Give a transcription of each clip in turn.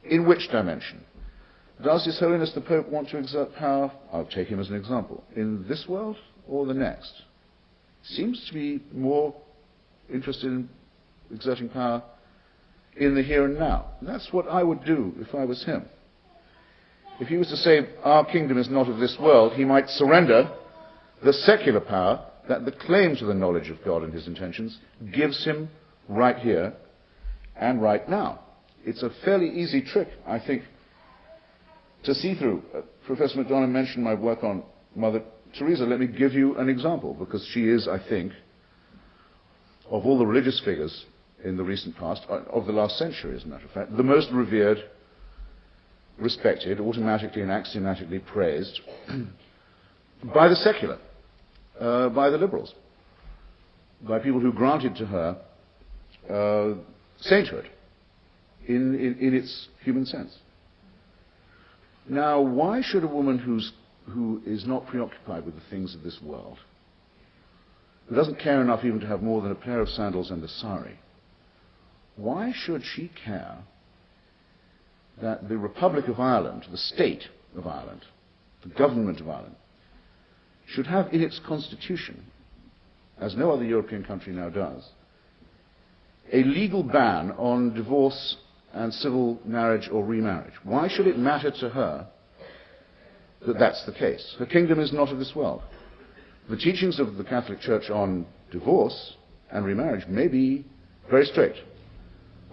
In which dimension? Does His Holiness the Pope want to exert power? I'll take him as an example. In this world or the next? Seems to be more interested in exerting power in the here and now. And that's what I would do if I was him. If he was to say, our kingdom is not of this world, he might surrender the secular power that the claim to the knowledge of God and his intentions gives him right here and right now. It's a fairly easy trick, I think, to see through. Professor McDonough mentioned my work on Mother Teresa. Let me give you an example, because she is, I think, of all the religious figures in the recent past, of the last century, as a matter of fact, the most revered, respected, automatically and axiomatically praised by the secular, by the liberals, by people who granted to her sainthood in its human sense. Now, why should a woman who is not preoccupied with the things of this world, who doesn't care enough even to have more than a pair of sandals and a sari, why should she care that the Republic of Ireland, the state of Ireland, the government of Ireland, should have in its constitution, as no other European country now does, a legal ban on divorce and civil marriage or remarriage? Why should it matter to her that that's the case? Her kingdom is not of this world. The teachings of the Catholic Church on divorce and remarriage may be very strict.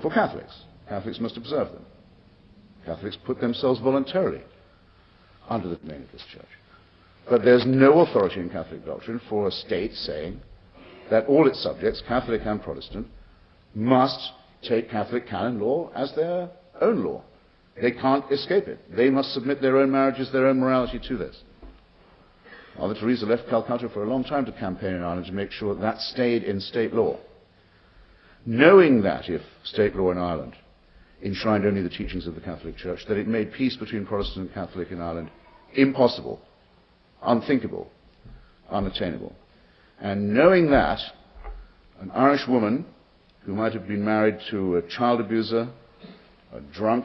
For Catholics, Catholics must observe them. Catholics put themselves voluntarily under the domain of this church. But there's no authority in Catholic doctrine for a state saying that all its subjects, Catholic and Protestant, must take Catholic canon law as their own law. They can't escape it. They must submit their own marriages, their own morality to this. Mother Teresa left Calcutta for a long time to campaign in Ireland to make sure that stayed in state law, knowing that if state law in Ireland enshrined only the teachings of the Catholic Church, that it made peace between Protestant and Catholic in Ireland impossible, unthinkable, unattainable. And knowing that, an Irish woman who might have been married to a child abuser, a drunk,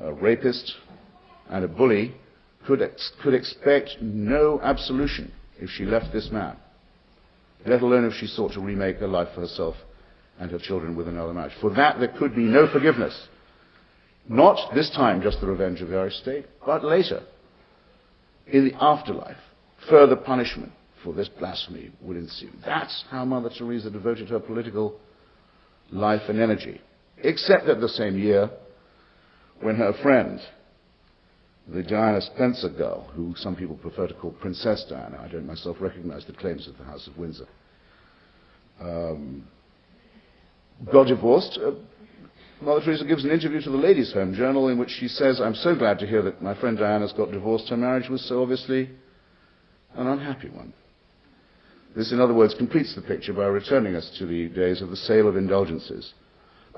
a rapist, and a bully could expect no absolution if she left this man, let alone if she sought to remake her life for herself and her children with another marriage. For that there could be no forgiveness. Not this time just the revenge of the Irish state, but later, in the afterlife, further punishment for this blasphemy would ensue. That's how Mother Teresa devoted her political life and energy. Except that the same year, when her friend, the Diana Spencer girl, who some people prefer to call Princess Diana, I don't myself recognize the claims of the House of Windsor, got divorced, Mother Teresa gives an interview to the Ladies' Home Journal in which she says, "I'm so glad to hear that my friend Diana's got divorced. Her marriage was so obviously an unhappy one." This, in other words, completes the picture by returning us to the days of the sale of indulgences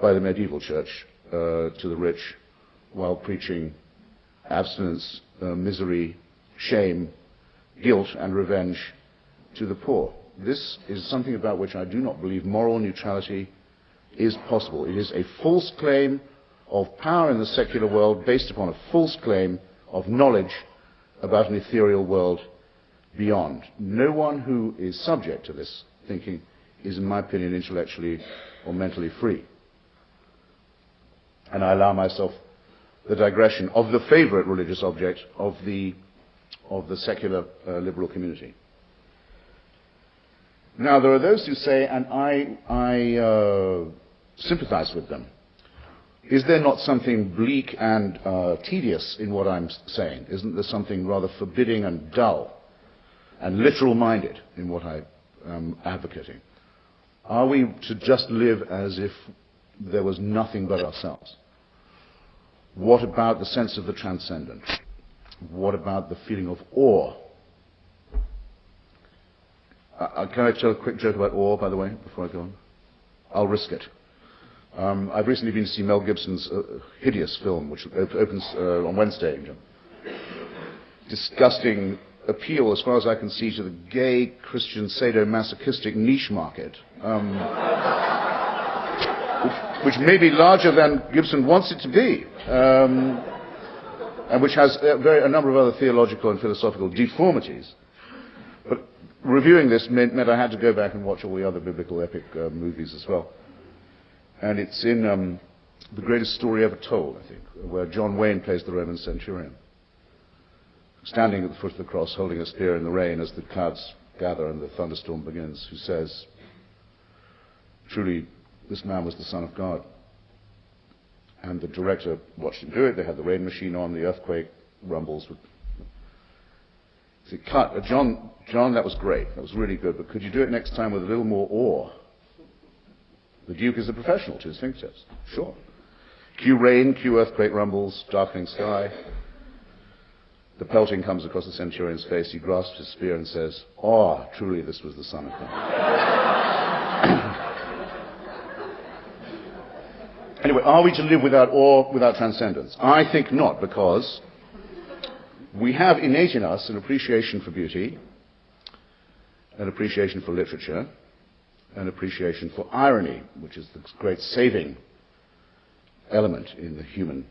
by the medieval church to the rich, while preaching abstinence, misery, shame, guilt, and revenge to the poor. This is something about which I do not believe moral neutrality is possible. It is a false claim of power in the secular world based upon a false claim of knowledge about an ethereal world beyond. No one who is subject to this thinking is, in my opinion, intellectually or mentally free. And I allow myself the digression of the favorite religious object of the secular liberal community. Now, there are those who say, and I sympathize with them, is there not something bleak and tedious in what I'm saying? Isn't there something rather forbidding and dull and literal-minded in what I am advocating? Are we to just live as if there was nothing but ourselves? What about the sense of the transcendent? What about the feeling of awe? Can I tell a quick joke about awe, by the way, before I go on? I'll risk it. I've recently been to see Mel Gibson's hideous film, which opens on Wednesday. Disgusting appeal, as far as I can see, to the gay, Christian, sadomasochistic niche market, which may be larger than Gibson wants it to be, and which has a number of other theological and philosophical deformities. But reviewing this meant I had to go back and watch all the other biblical epic movies as well. And it's in The Greatest Story Ever Told, I think, where John Wayne plays the Roman centurion, standing at the foot of the cross, holding a spear in the rain as the clouds gather and the thunderstorm begins, who says, truly, this man was the Son of God. And the director watched him do it. They had the rain machine on, the earthquake rumbles. See, cut. John, that was great. That was really good. But could you do it next time with a little more awe? The Duke is a professional to his fingertips. Sure. Cue rain, cue earthquake rumbles, darkening sky. The pelting comes across the centurion's face. He grasps his spear and says, "Oh, truly this was the Son of God." Anyway, are we to live without awe, without transcendence? I think not, because we have innate in us an appreciation for beauty, an appreciation for literature, an appreciation for irony, which is the great saving element in the human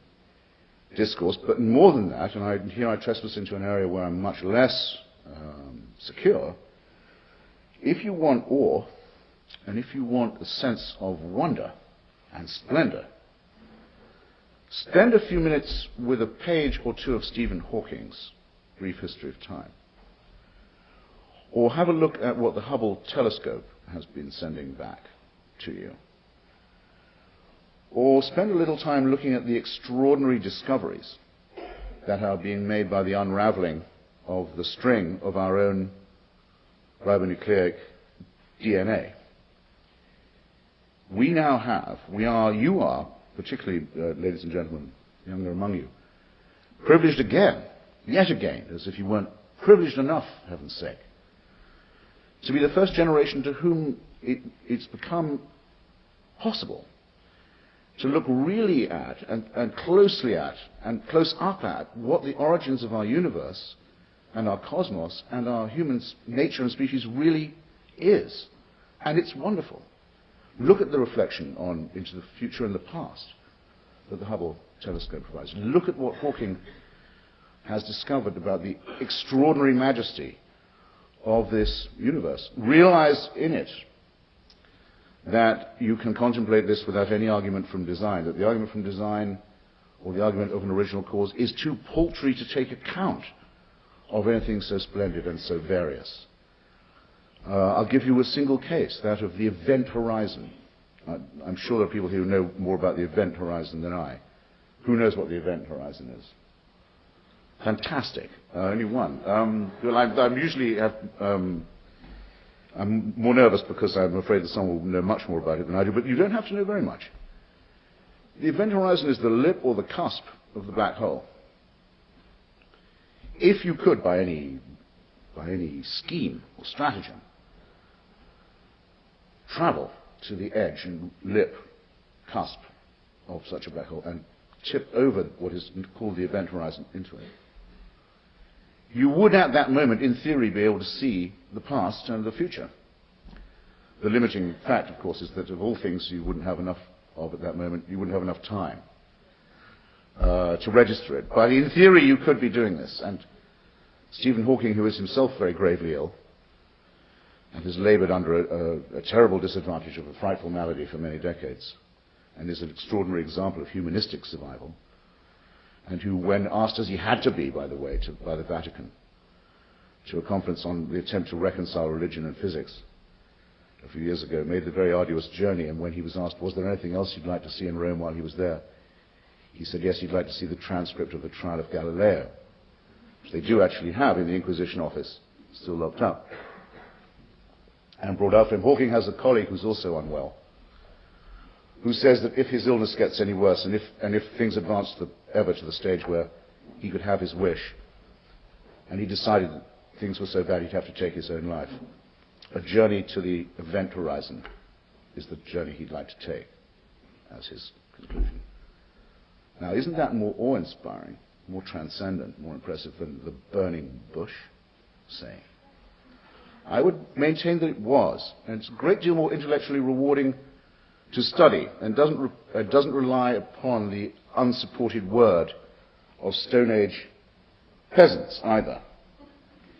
discourse. But more than that, and here I trespass into an area where I'm much less secure, if you want awe, and if you want a sense of wonder and splendor, spend a few minutes with a page or two of Stephen Hawking's Brief History of Time. Or have a look at what the Hubble telescope has been sending back to you. Or spend a little time looking at the extraordinary discoveries that are being made by the unraveling of the string of our own ribonucleic DNA. You are, particularly, ladies and gentlemen, younger among you, privileged again, yet again, as if you weren't privileged enough, for heaven's sake, to be the first generation to whom it's become possible to look really at and closely at and close up at what the origins of our universe and our cosmos and our human nature and species really is. And it's wonderful. Look at the reflection into the future and the past that the Hubble telescope provides. Look at what Hawking has discovered about the extraordinary majesty of this universe. Realize in it that you can contemplate this without any argument from design, that the argument from design or the argument of an original cause is too paltry to take account of anything so splendid and so various. I'll give you a single case, that of the event horizon. I'm sure there are people who know more about the event horizon than I. Who knows what the event horizon is? Fantastic. Only one. I'm more nervous because I'm afraid that someone will know much more about it than I do, but you don't have to know very much. The event horizon is the lip or the cusp of the black hole. If you could, by any scheme or stratagem, travel to the edge and lip, cusp of such a black hole and tip over what is called the event horizon into it, you would at that moment, in theory, be able to see the past and the future. The limiting fact, of course, is that of all things you wouldn't have enough of at that moment, you wouldn't have enough time to register it. But in theory, you could be doing this. And Stephen Hawking, who is himself very gravely ill and has labored under a terrible disadvantage of a frightful malady for many decades, and is an extraordinary example of humanistic survival, and who, when asked, as he had to be, by the way, by the Vatican, to a conference on the attempt to reconcile religion and physics a few years ago, made the very arduous journey, and when he was asked, was there anything else you'd like to see in Rome while he was there, he said, yes, he'd like to see the transcript of the trial of Galileo, which they do actually have in the Inquisition office, still locked up, and brought out for him. Hawking has a colleague who's also unwell, who says that if his illness gets any worse, and if things advance ever to the stage where he could have his wish, and he decided that things were so bad he'd have to take his own life, a journey to the event horizon is the journey he'd like to take, as his conclusion. Now, isn't that more awe-inspiring, more transcendent, more impressive than the burning bush saying? I would maintain that it was, and it's a great deal more intellectually rewarding to study, and doesn't doesn't rely upon the unsupported word of Stone Age peasants either.